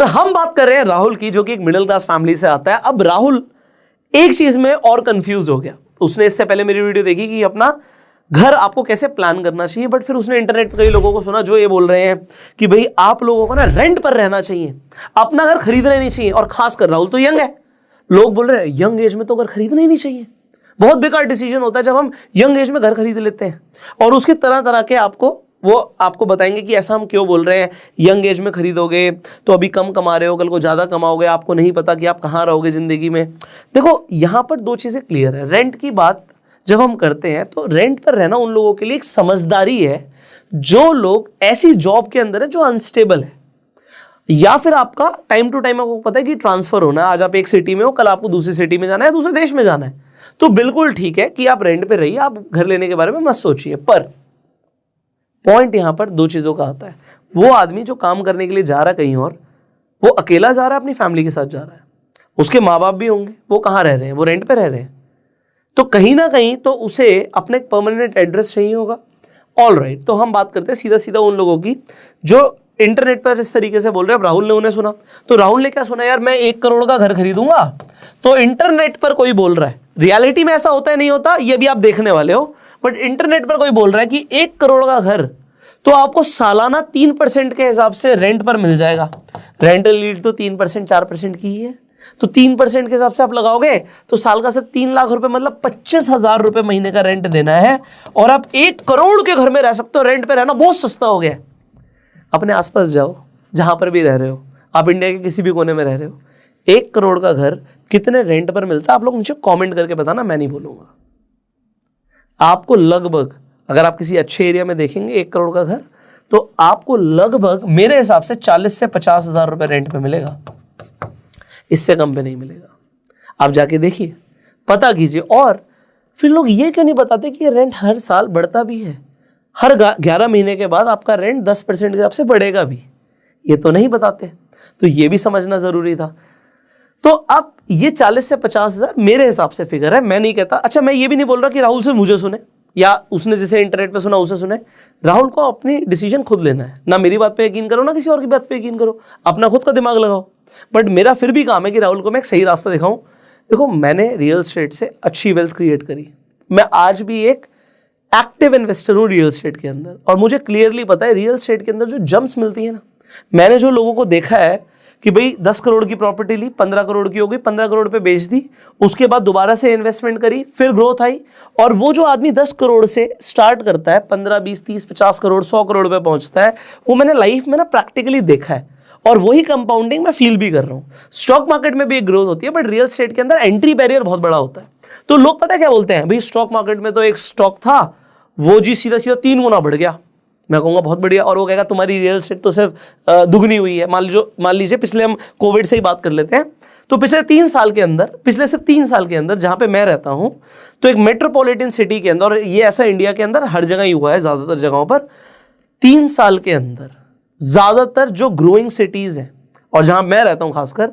हम बात कर रहे हैं राहुल की, जो कि एक मिडिल क्लास फैमिली से आता है। अब राहुल एक चीज में और कंफ्यूज हो गया। उसने इससे पहले मेरी वीडियो देखी कि अपना घर आपको कैसे प्लान करना चाहिए, बट फिर उसने इंटरनेट पर कई लोगों को सुना जो ये बोल रहे हैं कि भाई आप लोगों को ना रेंट पर रहना चाहिए, अपना घर खरीदना नहीं चाहिए। और खासकर राहुल तो यंग है, लोग बोल रहे हैं यंग एज में तो घर खरीदना ही नहीं चाहिए, बहुत बेकार डिसीजन होता है जब हम यंग एज में घर खरीद लेते हैं। और उसके तरह तरह के आपको बताएंगे कि ऐसा हम क्यों बोल रहे हैं। यंग एज में खरीदोगे तो अभी कम कमा रहे हो, कल को ज़्यादा कमाओगे, आपको नहीं पता कि आप कहाँ रहोगे ज़िंदगी में। देखो यहाँ पर दो चीज़ें क्लियर है। रेंट की बात जब हम करते हैं तो रेंट पर रहना उन लोगों के लिए एक समझदारी है जो लोग ऐसी जॉब के अंदर है जो अनस्टेबल है, या फिर आपका टाइम टू टाइम आपको पता है कि ट्रांसफर होना है। आज आप एक सिटी में हो, कल आपको दूसरी सिटी में जाना है, दूसरे देश में जाना है, तो बिल्कुल ठीक है कि आप रेंट पे रहिए, आप घर लेने के बारे में मत सोचिए। पर पॉइंट यहां पर दो चीजों का आता है। वो आदमी जो काम करने के लिए जा रहा है कहीं और, वो अकेला जा रहा है, अपनी फैमिली के साथ जा रहा है, उसके माँ बाप भी होंगे, वो कहाँ रह रहे हैं, वो रेंट पे रह रहे हैं, तो कहीं ना कहीं तो उसे अपने परमानेंट एड्रेस चाहिए होगा। ऑल राइट, तो हम बात करते हैं सीधा सीधा उन लोगों की जो इंटरनेट पर इस तरीके से बोल रहे हैं। अब राहुल ने उन्हें सुना, तो राहुल ने क्या सुना, यार मैं 1 करोड़ का घर खरीदूंगा। तो इंटरनेट पर कोई बोल रहा है, रियलिटी में ऐसा होता है नहीं होता ये भी आप देखने वाले हो, बट इंटरनेट पर कोई बोल रहा है कि 1 करोड़ का घर तो आपको सालाना 3% के हिसाब से रेंट पर मिल जाएगा। रेंटल यील्ड तो 3% 4% की ही है, तो 3% के हिसाब से आप लगाओगे तो साल का सिर्फ 3 लाख रुपए, मतलब 25,000 रुपए महीने का रेंट देना है, और आप 1 करोड़ के घर में रह सकते हो। रेंट पे रहना बहुत सस्ता हो गया। अपने आसपास जाओ, जहां पर भी रह रहे हो, आप इंडिया के किसी भी कोने में रह रहे हो, 1 करोड़ का घर कितने रेंट पर मिलता है आप लोग नीचे कमेंट करके बताना, मैं नहीं बोलूंगा। आपको लगभग, अगर आप किसी अच्छे एरिया में देखेंगे 1 करोड़ का घर, तो आपको लगभग मेरे हिसाब से 40 से 50,000 रुपए रेंट पे मिलेगा, इससे कम पे नहीं मिलेगा। आप जाके देखिए, पता कीजिए। और फिर लोग ये क्यों नहीं बताते कि ये रेंट हर साल बढ़ता भी है, हर 11 महीने के बाद आपका रेंट 10% के हिसाब से बढ़ेगा भी, ये तो नहीं बताते। तो ये भी समझना जरूरी था। तो अब ये 40 से 50,000 मेरे हिसाब से फिगर है, मैं नहीं कहता। अच्छा, मैं ये भी नहीं बोल रहा कि राहुल से मुझे सुने या उसने जिसे इंटरनेट पे सुना उसे सुने। राहुल को अपनी डिसीजन खुद लेना है, ना मेरी बात पे यकीन करो ना किसी और की बात पे यकीन करो, अपना खुद का दिमाग लगाओ। बट मेरा फिर भी काम है कि राहुल को मैं एक सही रास्ता दिखाऊं। देखो, मैंने रियल एस्टेट से अच्छी वेल्थ क्रिएट करी, मैं आज भी एक एक्टिव इन्वेस्टर हूं रियल एस्टेट के अंदर, और मुझे क्लियरली पता है रियल एस्टेट के अंदर जो जंप्स मिलती है ना, मैंने जो लोगों को देखा है कि भाई 10 करोड़ की प्रॉपर्टी ली, 15 करोड़ की हो गई, 15 करोड़ पे बेच दी, उसके बाद दोबारा से इन्वेस्टमेंट करी, फिर ग्रोथ आई, और वो जो आदमी 10 करोड़ से स्टार्ट करता है 15, 20, 30, 50 करोड़ 100 करोड़ पे पहुंचता है, वो मैंने लाइफ में ना प्रैक्टिकली देखा है। और वही कंपाउंडिंग मैं फील भी कर रहा हूँ। स्टॉक मार्केट में भी एक ग्रोथ होती है, बट रियल एस्टेट के अंदर एंट्री बैरियर बहुत बड़ा होता है। तो लोग पता है क्या बोलते हैं, भाई स्टॉक मार्केट में तो एक स्टॉक था, वो जी सीधा सीधा 3 गुना बढ़ गया। मैं कहूँगा बहुत बढ़िया, और वो कहेगा तुम्हारी रियल एस्टेट तो सिर्फ दुगनी हुई है। मान लीजिए पिछले, हम कोविड से ही बात कर लेते हैं, तो पिछले सिर्फ 3 साल के अंदर जहाँ पे मैं रहता हूँ, तो एक मेट्रोपॉलिटन सिटी के अंदर, और ये ऐसा इंडिया के अंदर हर जगह ही हुआ है, ज़्यादातर जगहों पर 3 साल के अंदर ज़्यादातर जो ग्रोइंग सिटीज़ हैं, और जहाँ मैं रहता हूँ खासकर,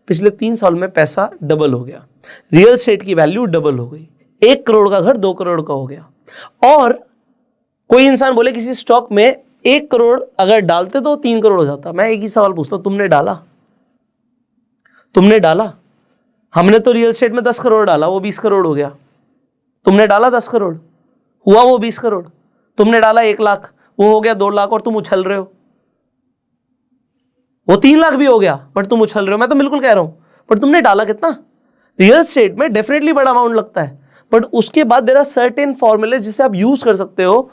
पिछले 3 साल में पैसा डबल हो गया, रियल एस्टेट की वैल्यू डबल हो गई। 1 करोड़ का घर 2 करोड़ का हो गया। और कोई इंसान बोले किसी स्टॉक में 1 करोड़ अगर डालते तो 3 करोड़ हो जाता। मैं एक ही सवाल पूछता हूं, तुमने डाला? हमने तो रियल एस्टेट में 10 करोड़ डाला, वो 20 करोड़ हो गया। तुमने डाला 10 करोड़, हुआ वो 20 करोड़। तुमने डाला 1 लाख, वो हो गया 2 लाख, और तुम उछल रहे हो। वो 3 लाख भी हो गया, बट तुम उछल रहे हो। मैं तो बिल्कुल कह रहा हूं, पर तुमने डाला कितना? रियल एस्टेट में डेफिनेटली बड़ा अमाउंट लगता है, बट उसके बाद देयर आर सर्टेन फॉर्मूले जिसे आप यूज कर सकते हो।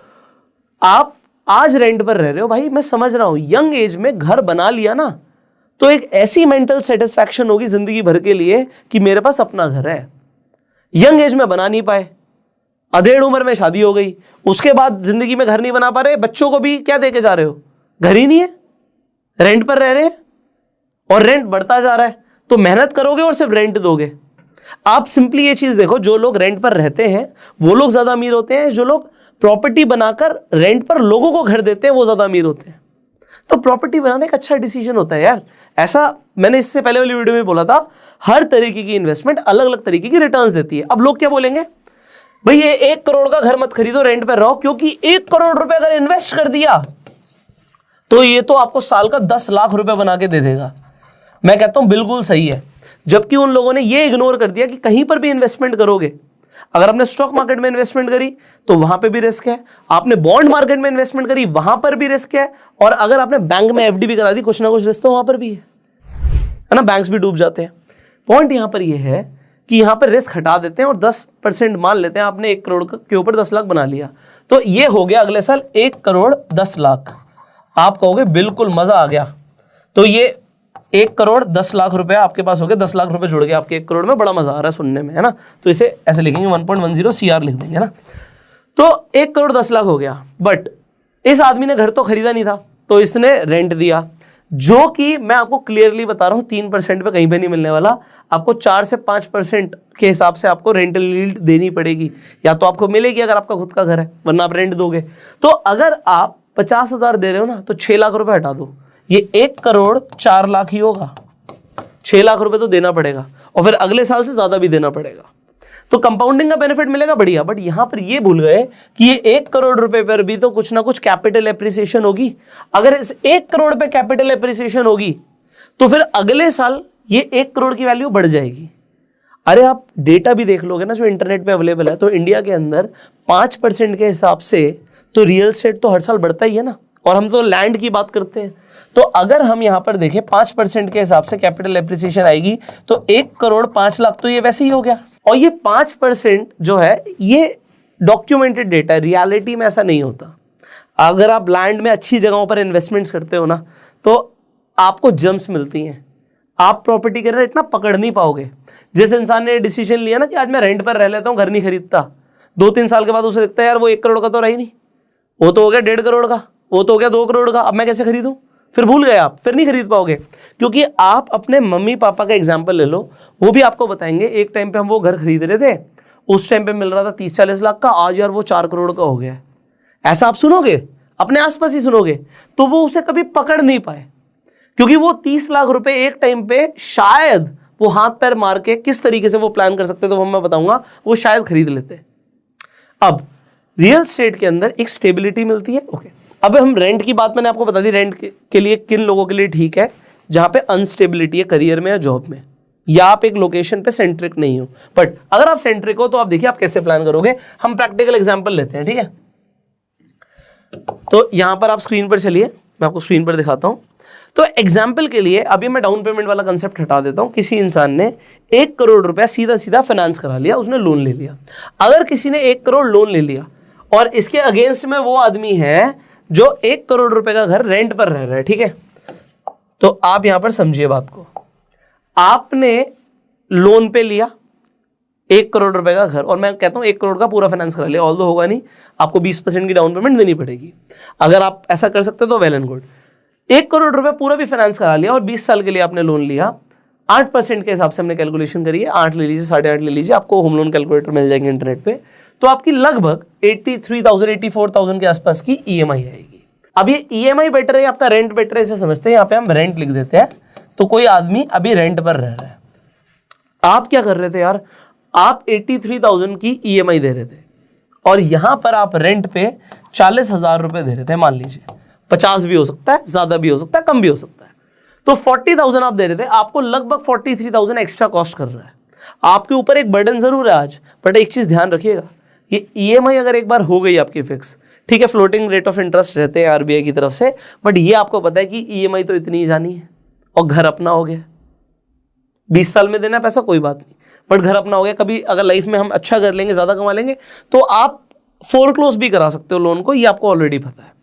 आप आज रेंट पर रह रहे हो, भाई मैं समझ रहा हूं, यंग एज में घर बना लिया ना, तो एक ऐसी मेंटल सेटिस्फैक्शन होगी जिंदगी भर के लिए कि मेरे पास अपना घर है। यंग एज में बना नहीं पाए, अधेड़ उम्र में शादी हो गई, उसके बाद जिंदगी में घर नहीं बना पा रहे, बच्चों को भी क्या देके जा रहे हो? घर ही नहीं है, रेंट पर रह रहे हैं, और रेंट बढ़ता जा रहा है, तो मेहनत करोगे और सिर्फ रेंट दोगे। आप सिंपली ये चीज देखो, जो लोग रेंट पर रहते हैं वो लोग ज्यादा अमीर होते हैं, जो लोग प्रॉपर्टी बनाकर रेंट पर लोगों को घर देते हैं वो ज्यादा अमीर होते हैं। तो प्रॉपर्टी बनाना एक अच्छा डिसीजन होता है यार। ऐसा मैंने इससे पहले वाली वीडियो में बोला था, हर तरीके की इन्वेस्टमेंट अलग अलग तरीके की रिटर्न्स देती है। अब लोग क्या बोलेंगे, भाई ये 1 करोड़ का घर मत खरीदो, रेंट पर रहो, क्योंकि 1 करोड़ रुपए अगर इन्वेस्ट कर दिया तो ये तो आपको साल का 10 लाख रुपए बना के दे देगा। मैं कहता हूं बिल्कुल सही है, जबकि उन लोगों ने ये इग्नोर कर दिया कि कहीं पर भी इन्वेस्टमेंट करोगे, अगर आपने स्टॉक मार्केट में इन्वेस्टमेंट करी तो वहां पे भी रिस्क है, आपने बॉन्ड मार्केट में इन्वेस्टमेंट करी वहां पर भी रिस्क है, और अगर आपने बैंक में एफडी भी करा दी कुछ ना कुछ रिस्क तो वहां पर भी है ना, बैंक्स भी डूब जाते हैं। पॉइंट यहां पर यह है कि यहां पर रिस्क हटा देते हैं और 10% मान लेते हैं, आपने 1 करोड़ के ऊपर 10 लाख बना लिया, तो ये हो गया अगले साल 1 करोड़ 10 लाख। आप कहोगे बिल्कुल मजा आ गया, तो ये 1 करोड़ 10 लाख रुपए आपके पास हो गए, 10 लाख रुपए जुड़ गए आपके 1 करोड़ में, बड़ा मजा आ रहा है सुनने में, है ना। तो इसे ऐसे लिखेंगे 1.10 CR लिख देंगे ना। तो 1 करोड़ 10 लाख हो गया, बट इस आदमी ने घर तो खरीदा नहीं था, तो इसने रेंट दिया, जो कि मैं आपको क्लियरली बता रहा हूं 3% पे कहीं पे नहीं मिलने वाला, आपको 4 से 5% के हिसाब से आपको रेंटल यील्ड देनी पड़ेगी, या तो आपको मिलेगी अगर आपका खुद का घर है, वरना आप रेंट दोगे। तो अगर आप 50,000 दे रहे हो ना, तो 6 लाख रुपए हटा दो, ये 1 करोड़ 4 लाख ही होगा। 6 लाख रुपए तो देना पड़ेगा, और फिर अगले साल से ज्यादा भी देना पड़ेगा, तो कंपाउंडिंग का बेनिफिट मिलेगा, बढ़िया। बट यहां पर ये भूल गए कि ये 1 करोड़ रुपए पर भी तो कुछ ना कुछ कैपिटल एप्रिसिएशन होगी। अगर इस 1 करोड़ पे कैपिटल एप्रिसिएशन होगी तो फिर अगले साल ये 1 करोड़ की वैल्यू बढ़ जाएगी। अरे आप डेटा भी देख लोगे ना जो इंटरनेट पे अवेलेबल है, तो इंडिया के अंदर 5% के हिसाब से तो रियल एस्टेट तो हर साल बढ़ता ही है ना, और हम तो लैंड की बात करते हैं। तो अगर हम यहां पर देखें 5% के हिसाब से कैपिटल एप्रिसिएशन आएगी, तो 1 करोड़ 5 लाख तो ये वैसे ही हो गया। और ये 5% जो है ये डॉक्यूमेंटेड डेटा है, रियलिटी में ऐसा नहीं होता। अगर आप लैंड में अच्छी जगहों पर इन्वेस्टमेंट्स करते हो ना, तो आपको जम्स मिलती हैं, आप प्रॉपर्टी के रेट इतना पकड़ नहीं पाओगे। जिस इंसान ने डिसीजन लिया ना कि आज मैं रेंट पर रह लेता हूं, घर नहीं खरीदता, 2-3 साल के बाद उसे दिखता है यार वो 1 करोड़ का तो रहा ही नहीं, वो तो हो गया 1.5 करोड़ का, वो तो हो गया 2 करोड़ का, अब मैं कैसे खरीदूं, फिर भूल गए आप, फिर नहीं खरीद पाओगे। क्योंकि आप अपने मम्मी पापा का एग्जाम्पल ले लो, वो भी आपको बताएंगे एक टाइम पे हम वो घर खरीद रहे थे, उस टाइम पे मिल रहा था 30-40 लाख का, आज यार वो 4 करोड़ का हो गया। ऐसा आप सुनोगे, अपने आसपास ही सुनोगे, तो वो उसे कभी पकड़ नहीं पाए, क्योंकि वो 30 लाख रुपए एक टाइम पे शायद वो हाथ पैर मार के किस तरीके से वो प्लान कर सकते, तो वो मैं बताऊंगा, वो शायद खरीद लेते। अब रियल एस्टेट के अंदर एक स्टेबिलिटी मिलती है। ओके, अब हम रेंट की बात मैंने आपको बता दी, रेंट के लिए किन लोगों के लिए ठीक है, जहां पे अनस्टेबिलिटी है करियर में या जॉब में, या आप एक लोकेशन पे सेंट्रिक नहीं हो। बट अगर आप सेंट्रिक हो तो आप देखिए आप कैसे प्लान करोगे। हम प्रैक्टिकल एग्जांपल लेते हैं, ठीक है। तो यहां पर आप स्क्रीन पर चलिए, मैं आपको स्क्रीन पर दिखाता हूं। तो एग्जाम्पल के लिए अभी मैं डाउन पेमेंट वाला कंसेप्ट हटा देता हूं। किसी इंसान ने 1 करोड़ रुपया सीधा सीधा फाइनेंस करा लिया, उसने लोन ले लिया। अगर किसी ने 1 करोड़ लोन ले लिया और इसके अगेंस्ट में वो आदमी है जो 1 करोड़ रुपए का घर रेंट पर रह रहा है, ठीक है, तो आप यहां पर समझिए बात को। आपने लोन पे लिया 1 करोड़ रुपए का घर, और मैं कहता हूं 1 करोड़ का पूरा फाइनेंस करा लिया, ऑल्दो होगा नहीं, आपको 20% की डाउन पेमेंट देनी पड़ेगी। अगर आप ऐसा कर सकते तो वेल एंड गुड। 1 करोड़ रुपए पूरा भी फाइनेंस करा लिया और 20 साल के लिए आपने लोन लिया। 8% के हिसाब से हमने कैलकुलेशन करी है, 8 ले लीजिए, 8.5 ले लीजिए, आपको होम लोन कैलकुलेटर मिल जाएंगे इंटरनेट पे। तो आपकी लगभग 83,000 84,000 के आसपास की ईएमआई आएगी। अब ये ईएमआई बेटर है, आपका रेंट बेटर है, इसे समझते हैं। यहाँ पे हम रेंट लिख देते हैं। तो कोई आदमी अभी रेंट पर रह रहा है, आप क्या कर रहे थे यार, आप 83,000 की ईएमआई दे रहे थे और यहां पर आप रेंट पे 40,000 रुपए दे रहे थे, मान लीजिए 50 भी हो सकता है, ज्यादा भी हो सकता है, कम भी हो सकता है। तो 40,000 आप दे रहे थे, आपको लगभग 43,000 एक्स्ट्रा कॉस्ट कर रहा है। आपके ऊपर एक बर्डन जरूर है आज, बट एक चीज ध्यान रखिएगा, ये ईएमआई अगर एक बार हो गई आपकी फिक्स, ठीक है, फ्लोटिंग रेट ऑफ इंटरेस्ट रहते हैं आरबीआई की तरफ से, बट ये आपको पता है कि ईएमआई तो इतनी ही जानी है और घर अपना हो गया। 20 साल में देना पैसा कोई बात नहीं, बट घर अपना हो गया। कभी अगर लाइफ में हम अच्छा कर लेंगे, ज्यादा कमा लेंगे, तो आप फोरक्लोज भी करा सकते हो लोन को, ये आपको ऑलरेडी पता है।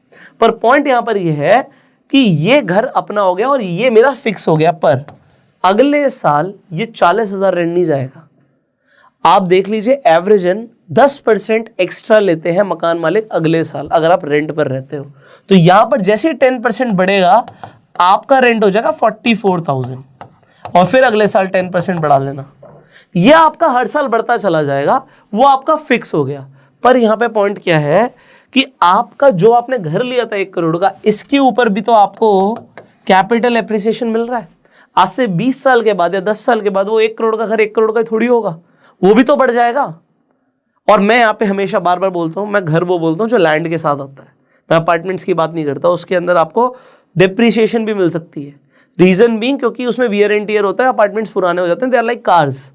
पर पॉइंट यहां पर यह है कि ये घर अपना हो गया और ये मेरा फिक्स हो गया, पर अगले साल ये 40,000 रेंट नहीं जाएगा। आप देख लीजिए एवरेजन 10% एक्स्ट्रा लेते हैं मकान मालिक अगले साल, अगर आप रेंट पर रहते हो। तो यहां पर जैसे ही 10% बढ़ेगा, आपका रेंट हो जाएगा 44,000 और फिर अगले साल 10% बढ़ा लेना। यह आपका हर साल बढ़ता चला जाएगा, वो आपका फिक्स हो गया। पर यहां पे पॉइंट क्या है कि आपका जो आपने घर लिया था 1 करोड़ का, इसके ऊपर भी तो आपको कैपिटल एप्रिसिएशन मिल रहा है। आज से 20 साल के बाद या 10 साल के बाद वो 1 करोड़ का घर 1 करोड़ का थोड़ी होगा, वो भी तो बढ़ जाएगा। और मैं यहाँ पे हमेशा बार बार बोलता हूँ, मैं घर वो बोलता हूँ जो लैंड के साथ आता है, मैं अपार्टमेंट्स की बात नहीं करता। उसके अंदर आपको डिप्रिसिएशन भी मिल सकती है, रीजन बीइंग क्योंकि उसमें वियर एंड टियर होता है, अपार्टमेंट्स पुराने हो जाते हैं, दे आर लाइक कार्स।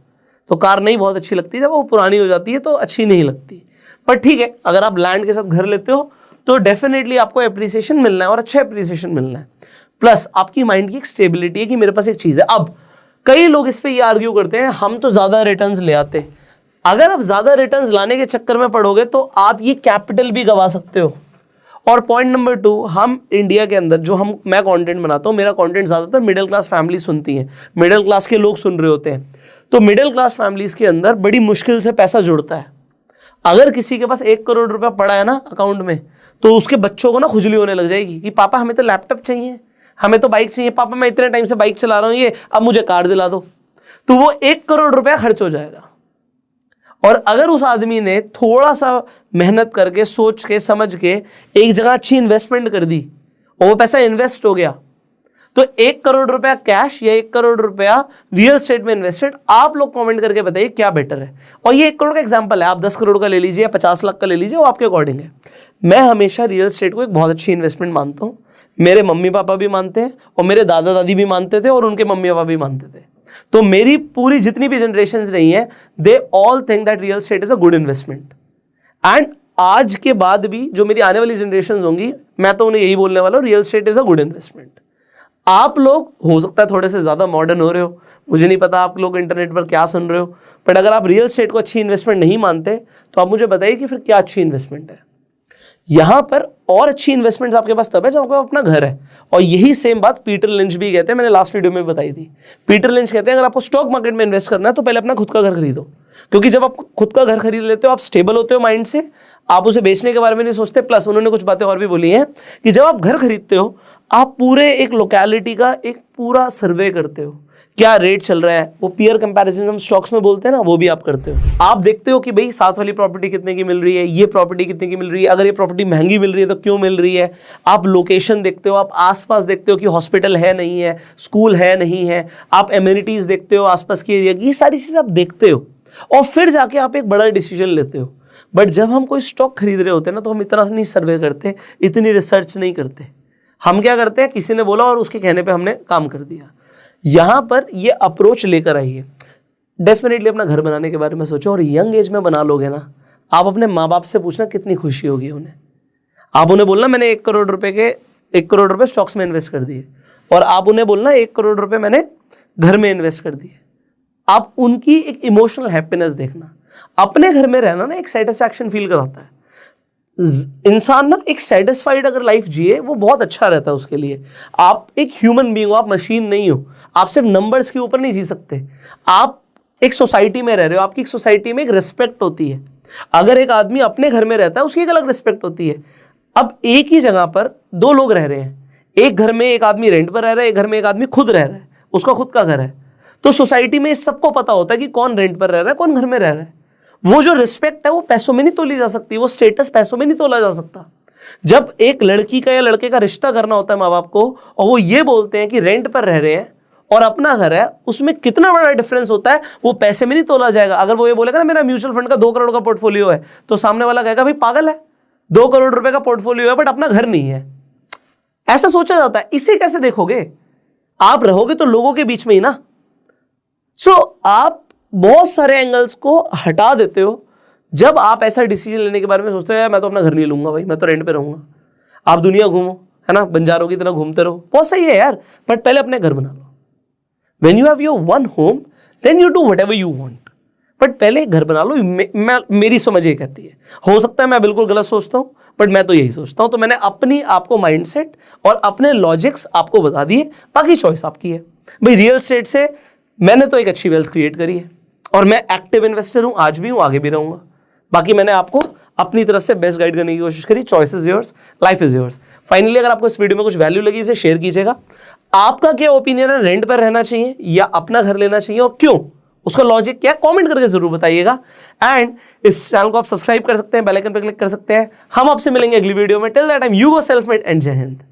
तो कार नहीं बहुत अच्छी लगती है, जब वो पुरानी हो जाती है तो अच्छी नहीं लगती। पर ठीक है, अगर आप लैंड के साथ घर लेते हो तो डेफिनेटली आपको एप्रिसिएशन मिलना है और अच्छा एप्रिसिएशन मिलना है। प्लस आपकी माइंड की एक स्टेबिलिटी है कि मेरे पास एक चीज़ है। अब कई लोग इस पे ये आर्ग्यू करते हैं हम तो ज़्यादा रिटर्न्स ले आते। अगर आप ज़्यादा रिटर्न्स लाने के चक्कर में पड़ोगे तो आप ये कैपिटल भी गंवा सकते हो। और पॉइंट नंबर 2, हम इंडिया के अंदर जो मैं कंटेंट बनाता हूँ, मेरा कंटेंट ज़्यादातर मिडिल क्लास फैमिली सुनती है, मिडिल क्लास के लोग सुन रहे होते हैं। तो मिडिल क्लास फैमिलीज के अंदर बड़ी मुश्किल से पैसा जुड़ता है। अगर किसी के पास 1 करोड़ रुपया पड़ा है ना अकाउंट में, तो उसके बच्चों को ना खुजली होने लग जाएगी कि पापा हमें तो लैपटॉप चाहिए, हमें तो बाइक चाहिए, पापा मैं इतने टाइम से बाइक चला रहा हूँ, ये अब मुझे कार दिला दो। तो वो 1 करोड़ रुपया खर्च हो जाएगा। और अगर उस आदमी ने थोड़ा सा मेहनत करके, सोच के, समझ के एक जगह अच्छी इन्वेस्टमेंट कर दी और वो पैसा इन्वेस्ट हो गया, तो 1 करोड़ रुपया कैश या 1 करोड़ रुपया रियल एस्टेट में इन्वेस्टेड, आप लोग कमेंट करके बताइए क्या बेटर है। और ये 1 करोड़ का एग्जांपल है, आप 10 करोड़ का ले लीजिए या 50 लाख का ले लीजिए, वो आपके अकॉर्डिंग है। मैं हमेशा रियल एस्टेट को एक बहुत अच्छी इन्वेस्टमेंट मानता हूँ। मेरे मम्मी पापा भी मानते हैं और मेरे दादा दादी भी मानते थे और उनके मम्मी पापा भी मानते थे। तो मेरी पूरी जितनी भी जनरेशन रही हैं, they all think that real estate is a good investment. And आज के बाद भी जो मेरी आने वाली जनरेशन होंगी, मैं तो उन्हें यही बोलने वाला हूँ, real estate is a good investment. आप लोग हो सकता है थोड़े से ज़्यादा मॉडर्न हो रहे हो, मुझे नहीं पता आप लोग इंटरनेट पर क्या सुन रहे हो, बट अगर आप रियल एस्टेट को अच्छी इन्वेस्टमेंट नहीं मानते तो आप मुझे बताइए कि फिर क्या अच्छी इन्वेस्टमेंट है। यहाँ पर और अच्छी इन्वेस्टमेंट्स आपके पास तब है जब आपका अपना घर है। और यही सेम बात पीटर लिंच भी कहते हैं, मैंने लास्ट वीडियो में बताई थी। पीटर लिंच कहते हैं अगर आपको स्टॉक मार्केट में इन्वेस्ट करना है तो पहले अपना खुद का घर खरीदो, क्योंकि जब आप खुद का घर खरीद लेते हो आप स्टेबल होते हो माइंड से, आप उसे बेचने के बारे में नहीं सोचते। प्लस उन्होंने कुछ बातें और भी बोली हैं कि जब आप घर खरीदते हो आप पूरे एक लोकेलिटी का एक पूरा सर्वे करते हो, क्या रेट चल रहा है, वो पीयर कंपैरिजन हम स्टॉक्स में बोलते हैं ना, वो भी आप करते हो। आप देखते हो कि भाई साथ वाली प्रॉपर्टी कितने की मिल रही है, ये प्रॉपर्टी कितने की मिल रही है, अगर ये प्रॉपर्टी महंगी मिल रही है तो क्यों मिल रही है। आप लोकेशन देखते हो, आप आसपास देखते हो कि हॉस्पिटल है नहीं है, स्कूल है नहीं है, आप एमिनिटीज देखते हो आसपास की एरिया की, ये सारी चीज़ आप देखते हो और फिर जाके आप एक बड़ा डिसीजन लेते हो। बट जब हम कोई स्टॉक खरीद रहे होते हैं ना, तो हम इतना नहीं सर्वे करते, इतनी रिसर्च नहीं करते। हम क्या करते हैं, किसी ने बोला और उसके कहने पे हमने काम कर दिया। यहाँ पर ये अप्रोच लेकर आइए, डेफिनेटली अपना घर बनाने के बारे में सोचो। और यंग एज में बना लोगे ना, आप अपने माँ बाप से पूछना कितनी खुशी होगी उन्हें। आप उन्हें बोलना मैंने 1 करोड़ रुपए स्टॉक्स में इन्वेस्ट कर दिए, और आप उन्हें बोलना 1 करोड़ रुपए मैंने घर में इन्वेस्ट कर दिए। आप उनकी एक इमोशनल हैप्पीनेस देखना। अपने घर में रहना ना एक सेटिस्फैक्शन फील कराता है। इंसान ना एक सेटिस्फाइड अगर लाइफ जिए वो बहुत अच्छा रहता है उसके लिए। आप एक ह्यूमन बीइंग हो, आप मशीन नहीं हो। आप सिर्फ नंबर्स के ऊपर नहीं जी सकते। आप एक सोसाइटी में रह रहे हो, आपकी एक सोसाइटी में एक रिस्पेक्ट होती है। अगर एक आदमी अपने घर में रहता है उसकी एक अलग रिस्पेक्ट होती है। अब एक ही जगह पर 2 लोग रह रहे हैं, एक घर में एक आदमी रेंट पर रह रहा है, एक घर में एक आदमी खुद रह रहा है, उसका खुद का घर है। तो सोसाइटी में सबको पता होता है कि कौन रेंट पर रह रहा है, कौन घर में रह रहा है। वो जो रिस्पेक्ट है वो पैसों में नहीं तोली जा सकती, वो स्टेटस पैसों में नहीं तोला जा सकता। जब एक लड़की का या लड़के का रिश्ता करना होता है माँ बाप को, और वो ये बोलते हैं कि रेंट पर रह रहे हैं और अपना घर है, उसमें कितना बड़ा डिफरेंस होता है, वो पैसे में नहीं तोला जाएगा। अगर वो ये बोलेगा ना मेरा म्यूचुअल फंड का 2 करोड़ का पोर्टफोलियो है, तो सामने वाला कहेगा भाई पागल है, 2 करोड़ रुपए का पोर्टफोलियो है बट अपना घर नहीं है। ऐसा सोचा जाता है। इसे कैसे देखोगे? आप रहोगे तो लोगों के बीच में ही ना। आप बहुत सारे एंगल्स को हटा देते हो जब आप ऐसा डिसीजन लेने के बारे में सोचते हो यार मैं तो अपना घर नहीं लूंगा भाई, मैं तो रेंट पे रहूंगा। आप दुनिया घूमो, है ना, बंजारों की तरह घूमते रहो, बहुत सही है यार, बट पहले अपने घर बना लो। When you have your one home then you do whatever you want, but पहले घर बना लो। मेरी समझ ये कहती है, हो सकता है मैं बिल्कुल गलत सोचता हूँ, बट मैं तो यही सोचता हूँ। तो मैंने अपनी आपको माइंडसेट और अपने लॉजिक्स आपको बता दिए, बाकी चॉइस आपकी है भाई। रियल एस्टेट से मैंने तो एक अच्छी वेल्थ क्रिएट करी है और मैं एक्टिव इन्वेस्टर हूं, आज भी हूं, आगे भी रहूंगा। बाकी मैंने आपको अपनी तरफ से बेस्ट गाइड करने की कोशिश करी। Choice is yours, life is yours. Finally अगर आपको इस वीडियो में कुछ वैल्यू लगी इसे शेयर कीजिएगा। आपका क्या ओपिनियन है, रेंट पर रहना चाहिए या अपना घर लेना चाहिए और क्यों, उसका लॉजिक क्या है, कमेंट करके जरूर बताइएगा। एंड इस चैनल को आप सब्सक्राइब कर सकते हैं, बेल आइकन पर क्लिक कर सकते हैं। हम आपसे मिलेंगे अगली वीडियो में। Till that time you go self made and जय हिंद।